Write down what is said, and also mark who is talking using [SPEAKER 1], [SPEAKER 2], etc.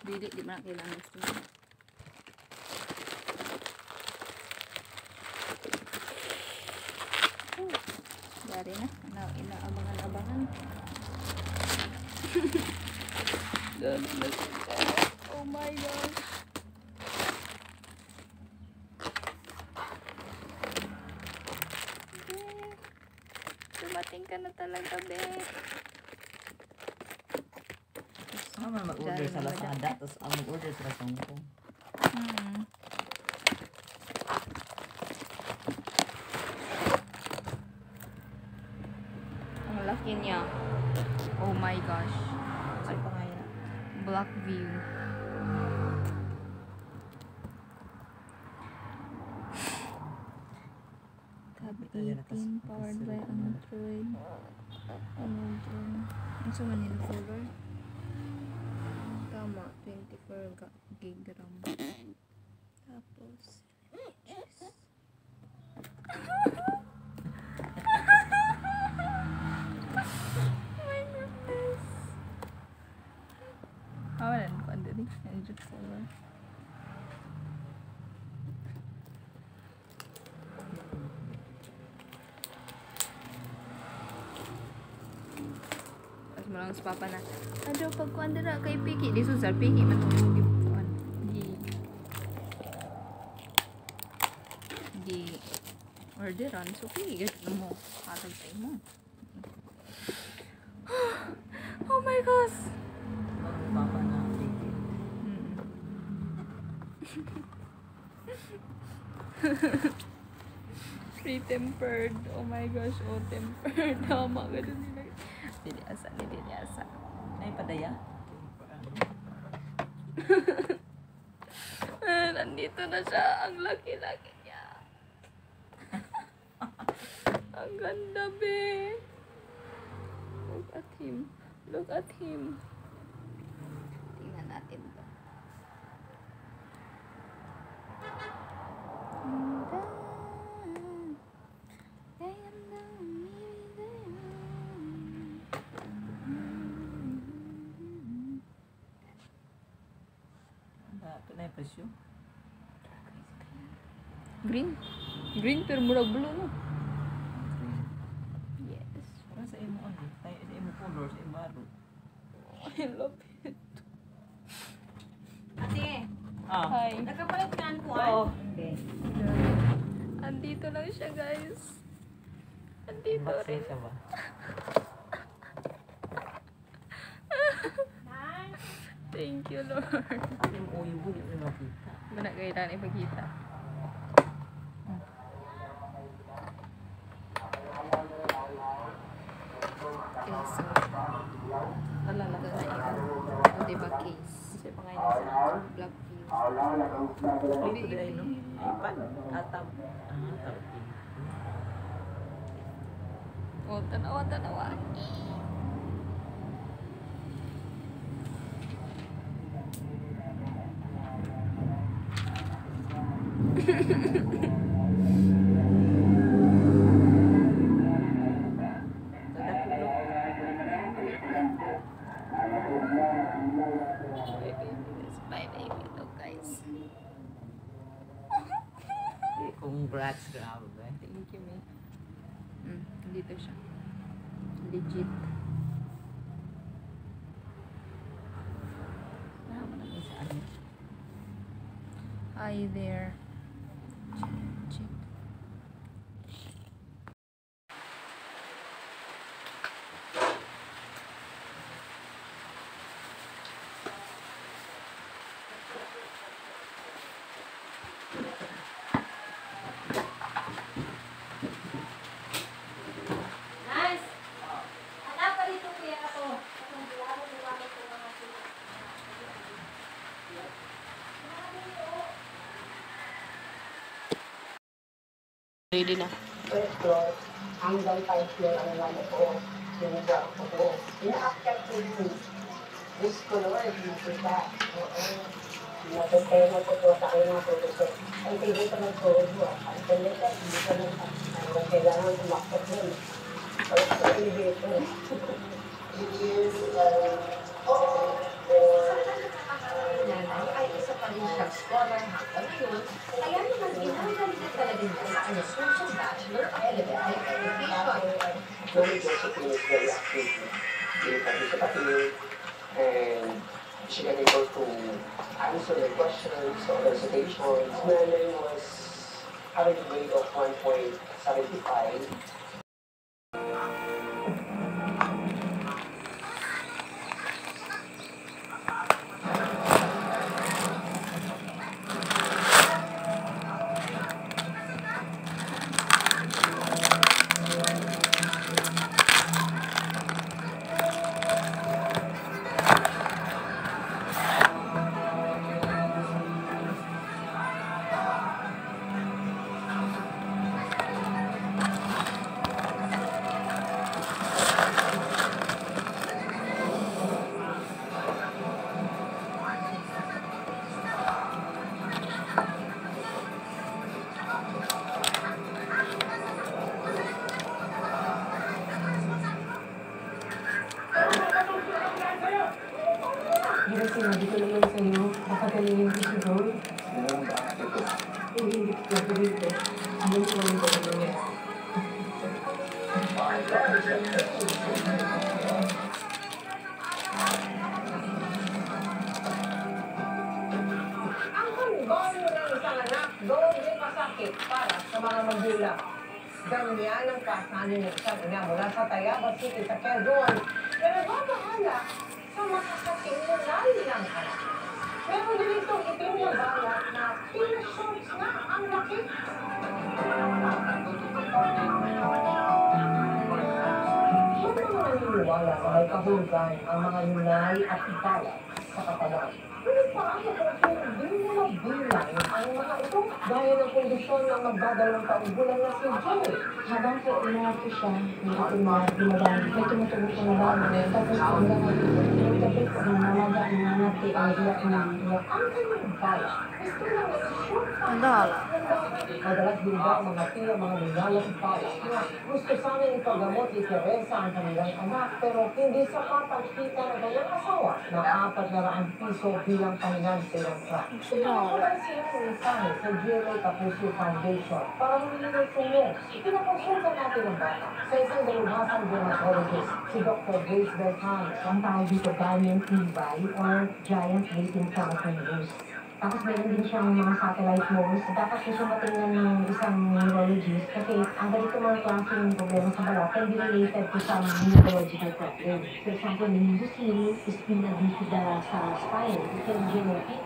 [SPEAKER 1] Dili, di ba na kailangan gusto mo? Dari na, inaabangan-abangan. Dari na siya. Oh my gosh. Dumating ka na talaga, be.
[SPEAKER 2] Mag-order sa Lazada, tapos mag-order sa Hongkong.
[SPEAKER 1] Ang laki niya. Oh my gosh.
[SPEAKER 2] Ano pa nga yan?
[SPEAKER 1] Black view. Tab 18 powered by Android. Ang sa Manila color. Tama, 24 gig RAM. Tapos images. Oh my goodness. Wala ko andun eh. Android color. Malang sa papa na ada pagkuan dira kay Piki di susar Piki man tong gibuan di orderan so Piki gid mo hatag sa imo. Oh my gosh.
[SPEAKER 2] Papa na.
[SPEAKER 1] Pre-tempered. Oh my gosh, oh tempered. Tama gud nila. Dili asa.
[SPEAKER 2] Ay, padaya?
[SPEAKER 1] Nandito na siya. Ang laki-laki niya. Ang ganda, be. Look at him. Look at him. Tingnan natin to.
[SPEAKER 2] Pinay presyo?
[SPEAKER 1] Green. Green pero murag blue no. Yes.
[SPEAKER 2] Para sa imo ano? Tayo sa imo color, sa imo baro.
[SPEAKER 1] I love it.
[SPEAKER 3] Ate,
[SPEAKER 1] Hi.
[SPEAKER 3] nagkapalit ka ko
[SPEAKER 2] Oo.
[SPEAKER 3] Okay.
[SPEAKER 1] Andito lang siya, guys. Andito rin.
[SPEAKER 2] Siya ba?
[SPEAKER 1] Thank you, Lord.
[SPEAKER 2] Yung uyo ko, yung makita.
[SPEAKER 1] Wala kailangan ipagkita. Okay, so lalalaga na yun. O, diba case?
[SPEAKER 2] Kasi pa ngayon sa
[SPEAKER 1] Black view.
[SPEAKER 2] Hindi ko dahil no? iPad. Atab. Atab.
[SPEAKER 1] O, tanawa. My baby, look guys.
[SPEAKER 2] Congrats, grabe.
[SPEAKER 1] Thank you, May. Dito siya. Legit. Hi there. Check.
[SPEAKER 3] Nice! Hanap pa dito kuya ako. Kung buwan mo gamit ko mga sila.
[SPEAKER 1] Ready na.
[SPEAKER 4] First floor, hanggang 5 floor ang lalo ko. Sinuga ko po. Ina-after
[SPEAKER 2] Diyos ko Lord, kita. Oo.
[SPEAKER 3] Natutema ko po sa akin mga tutusok. Ang hindi ko nagtubo. Ang tulikat, hindi ko nang kailangan umakot nun. Pag sa elevator.
[SPEAKER 2] Nanay ay isa pa rin siyang scholar hanggang ngayon, kaya naman ginagaling na talaga niya sa kanyang social bachelor of elementary education.
[SPEAKER 4] Knowing Josephine is very active in participating and she can able to answer the questions or recitations. Nanay was having a grade of 1.75.
[SPEAKER 2] Pero sinabi ko naman sa'yo, baka galingin ko si Roy. Hindi ko dito. Alam ko naman ko naman.
[SPEAKER 5] Ang handog ng isang anak, doon din masakit para sa mga magulang. Ganyan ang kasanin ng isang ina mula sa Tayabas City sa Quezon na nagbabahala sa makakatingulay ng anak. Meron din itong itim na balat na pina-shorts na ang laki. Siyempre naman naniniwala na may kahulugan ang mga nunay at balat sa katawan. Pero paano kung hindi mo mabilang ang mga ito? Gaya ng kondisyon ng magdadalawang taong gulang na si Joey.
[SPEAKER 6] Habang po umahat ko siya, dumadaan, may tumutulog ko na bago. Tapos hanggang yung gabi po, namaga, nanganati, ang iyak na iyak.
[SPEAKER 5] Ang kanyang bala, gusto lang na i-shoot
[SPEAKER 1] Ang dala.
[SPEAKER 5] Madalas din ba ang mga tiya, mga nilalang pala na gusto sana ipagamot ni Teresa ang kanilang anak pero hindi sapat ang kita ng kanyang asawa na 400 piso bilang pahinansi ng crack. Pinakakulan sila ng mensahe sa GMA Kapuso Foundation para humingi ng tulong. Pinakonsulta natin ang bata sa isang dalubhasang dermatologist, si Dr. Grace Beltran.
[SPEAKER 6] Ang tawag dito, Valiant Levi or Giant Waiting Telephone News. Tapos meron din siyang mga satellite moles. Dapat po siya matingnan ng isang neurologist kasi ang ganito mga klaseng problema sa balat can be related to some neurological problem. For example, the mucus healing is pinabisida sa spine. It can generate